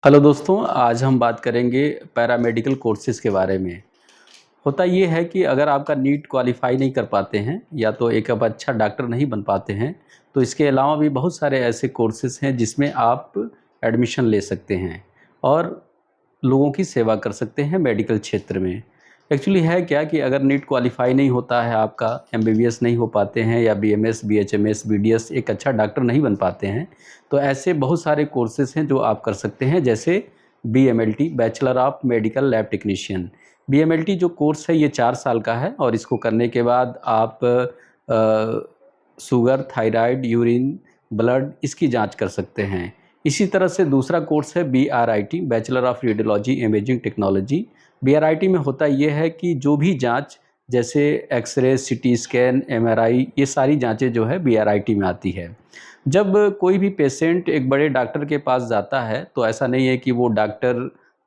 Hello दोस्तों, आज हम बात करेंगे पैरामेडिकल कोर्सेज़ के बारे में। होता ये है कि अगर आपका नीट क्वालिफ़ाई नहीं कर पाते हैं या तो एक अब अच्छा डॉक्टर नहीं बन पाते हैं, तो इसके अलावा भी बहुत सारे ऐसे कोर्सेज़ हैं जिसमें आप एडमिशन ले सकते हैं और लोगों की सेवा कर सकते हैं मेडिकल क्षेत्र में। एक्चुअली है क्या कि अगर नीट क्वालिफ़ाई नहीं होता है आपका, एमबीबीएस नहीं हो पाते हैं या बीएमएस, बीएचएमएस, बीडीएस एक अच्छा डॉक्टर नहीं बन पाते हैं, तो ऐसे बहुत सारे कोर्सेज़ हैं जो आप कर सकते हैं, जैसे BMLT, bachelor of medical lab technician. BMLT जो कोर्स है ये 4 साल का है और इसको करने के बाद आप शुगर, थायराइड, यूरिन, ब्लड इसकी जाँच कर सकते हैं। इसी तरह से दूसरा कोर्स है BRIT, bachelor of radiology imaging technology. BRIT में होता ये है कि जो भी जाँच जैसे एक्स-रे, सीटी स्कैन, एमआरआई ये सारी जाँचें जो है बीआरआईटी में आती है। जब कोई भी पेशेंट एक बड़े डॉक्टर के पास जाता है, तो ऐसा नहीं है कि वो डॉक्टर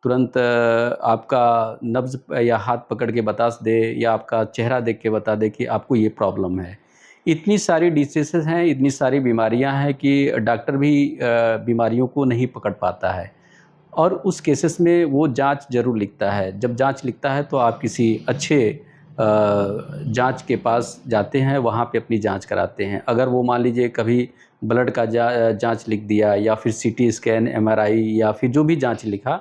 तुरंत आपका नब्ज़ या हाथ पकड़ के बता दे या आपका चेहरा देख के बता दे कि आपको ये प्रॉब्लम है। इतनी सारी डिसीज़ेज़ हैं, इतनी सारी बीमारियाँ हैं कि डॉक्टर भी बीमारियों को नहीं पकड़ पाता है और उस केसेस में वो जाँच ज़रूर लिखता है। जब जाँच लिखता है तो आप किसी अच्छे जाँच के पास जाते हैं, वहाँ पे अपनी जाँच कराते हैं। अगर वो मान लीजिए कभी ब्लड का जाँच लिख दिया या फिर सीटी स्कैन, एमआरआई या फिर जो भी जाँच लिखा,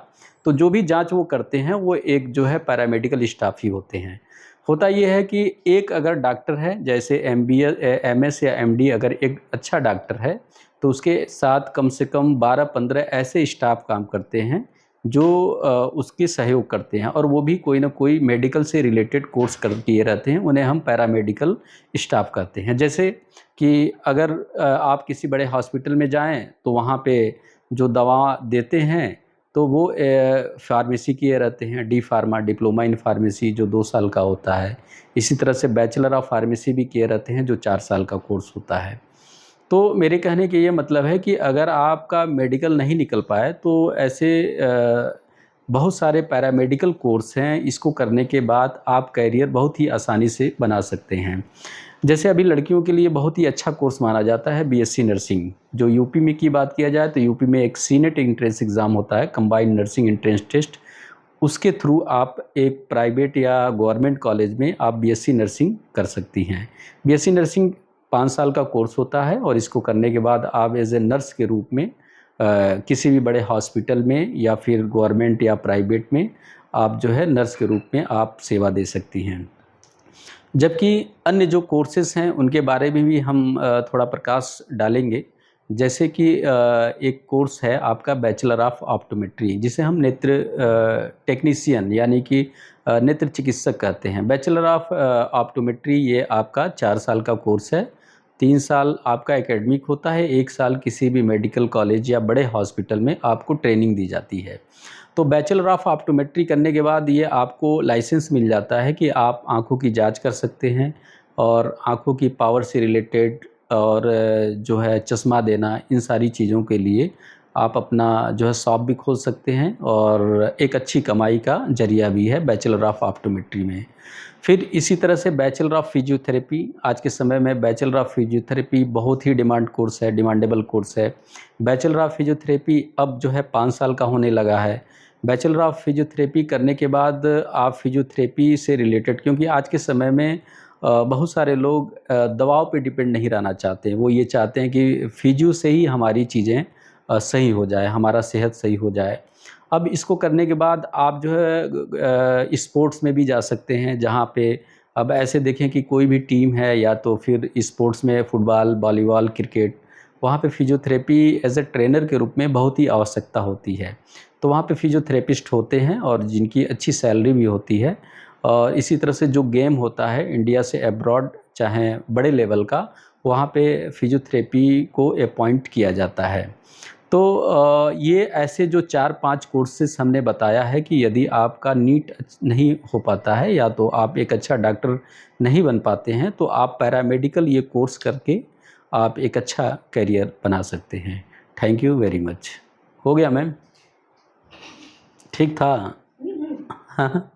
तो जो भी जाँच वो करते हैं वो एक जो है पैरामेडिकल स्टाफ ही होते हैं। होता ये है कि एक अगर डॉक्टर है जैसे एमएस या एमडी अगर एक अच्छा डॉक्टर है, तो उसके साथ कम से कम 12-15 ऐसे स्टाफ काम करते हैं जो उसके सहयोग करते हैं और वो भी कोई ना कोई मेडिकल से रिलेटेड कोर्स कर किए रहते हैं, उन्हें हम पैरामेडिकल स्टाफ कहते हैं। जैसे कि अगर आप किसी बड़े हॉस्पिटल में जाएँ, तो वहाँ पे जो दवा देते हैं, तो वो फ़ार्मेसी किए रहते हैं, D pharma diploma in pharmacy जो 2 साल का होता है। इसी तरह से बैचलर ऑफ फार्मेसी भी किए रहते हैं जो 4 साल का कोर्स होता है। तो मेरे कहने के ये मतलब है कि अगर आपका मेडिकल नहीं निकल पाए तो ऐसे बहुत सारे पैरामेडिकल कोर्स हैं, इसको करने के बाद आप करियर बहुत ही आसानी से बना सकते हैं। जैसे अभी लड़कियों के लिए बहुत ही अच्छा कोर्स माना जाता है बीएससी नर्सिंग। जो यूपी में की बात किया जाए तो यूपी में एक सीनेट एंट्रेंस एग्ज़ाम होता है, कंबाइंड नर्सिंग एंट्रेंस टेस्ट। उसके थ्रू आप एक प्राइवेट या गवर्नमेंट कॉलेज में आप बीएससी नर्सिंग कर सकती हैं। बीएससी नर्सिंग 5 साल का कोर्स होता है और इसको करने के बाद आप एज़ ए नर्स के रूप में किसी भी बड़े हॉस्पिटल में या फिर गवर्नमेंट या प्राइवेट में आप जो है नर्स के रूप में आप सेवा दे सकती हैं। जबकि अन्य जो कोर्सेज़ हैं उनके बारे में भी हम थोड़ा प्रकाश डालेंगे। जैसे कि एक कोर्स है आपका बैचलर ऑफ ऑप्टोमेट्री जिसे हम नेत्र टेक्नीशियन यानी कि नेत्र चिकित्सक कहते हैं। बैचलर ऑफ ऑप्टोमेट्री ये आपका 4 साल का कोर्स है। 3 साल आपका एकेडमिक होता है, 1 साल किसी भी मेडिकल कॉलेज या बड़े हॉस्पिटल में आपको ट्रेनिंग दी जाती है। तो बैचलर ऑफ ऑप्टोमेट्री करने के बाद ये आपको लाइसेंस मिल जाता है कि आप आँखों की जाँच कर सकते हैं और आँखों की पावर से रिलेटेड और जो है चश्मा देना, इन सारी चीज़ों के लिए आप अपना जो है शॉप भी खोल सकते हैं और एक अच्छी कमाई का ज़रिया भी है बैचलर ऑफ ऑप्टोमेट्री में। फिर इसी तरह से बैचलर ऑफ फिजियोथेरेपी, आज के समय में बैचलर ऑफ फिजियोथेरेपी बहुत ही डिमांड कोर्स है, डिमांडेबल कोर्स है। बैचलर ऑफ फिजियोथेरेपी अब जो है 5 साल का होने लगा है। बैचलर ऑफ फिजियोथेरेपी करने के बाद आप फिजियोथेरेपी से रिलेटेड, क्योंकि आज के समय में बहुत सारे लोग दवाओं पे डिपेंड नहीं रहना चाहते हैं। वो ये चाहते हैं कि फिजियो से ही हमारी चीज़ें सही हो जाए, हमारा सेहत सही हो जाए। अब इसको करने के बाद आप जो है स्पोर्ट्स में भी जा सकते हैं, जहाँ पे अब ऐसे देखें कि कोई भी टीम है या तो फिर स्पोर्ट्स में फुटबॉल, वॉलीबॉल, क्रिकेट, वहाँ पे फिजियोथेरेपी एज़ अ ट्रेनर के रूप में बहुत ही आवश्यकता होती है। तो वहाँ पे फिजियोथेरेपिस्ट होते हैं और जिनकी अच्छी सैलरी भी होती है। और इसी तरह से जो गेम होता है इंडिया से अब्रॉड चाहे बड़े लेवल का, वहाँ पे फिजियोथेरेपी को अपॉइंट किया जाता है। तो ये ऐसे जो 4-5 कोर्सेज़ हमने बताया है कि यदि आपका नीट नहीं हो पाता है या तो आप एक अच्छा डॉक्टर नहीं बन पाते हैं, तो आप पैरामेडिकल ये कोर्स करके आप एक अच्छा करियर बना सकते हैं। Thank you very much. हो गया मैम? ठीक था? हाँ।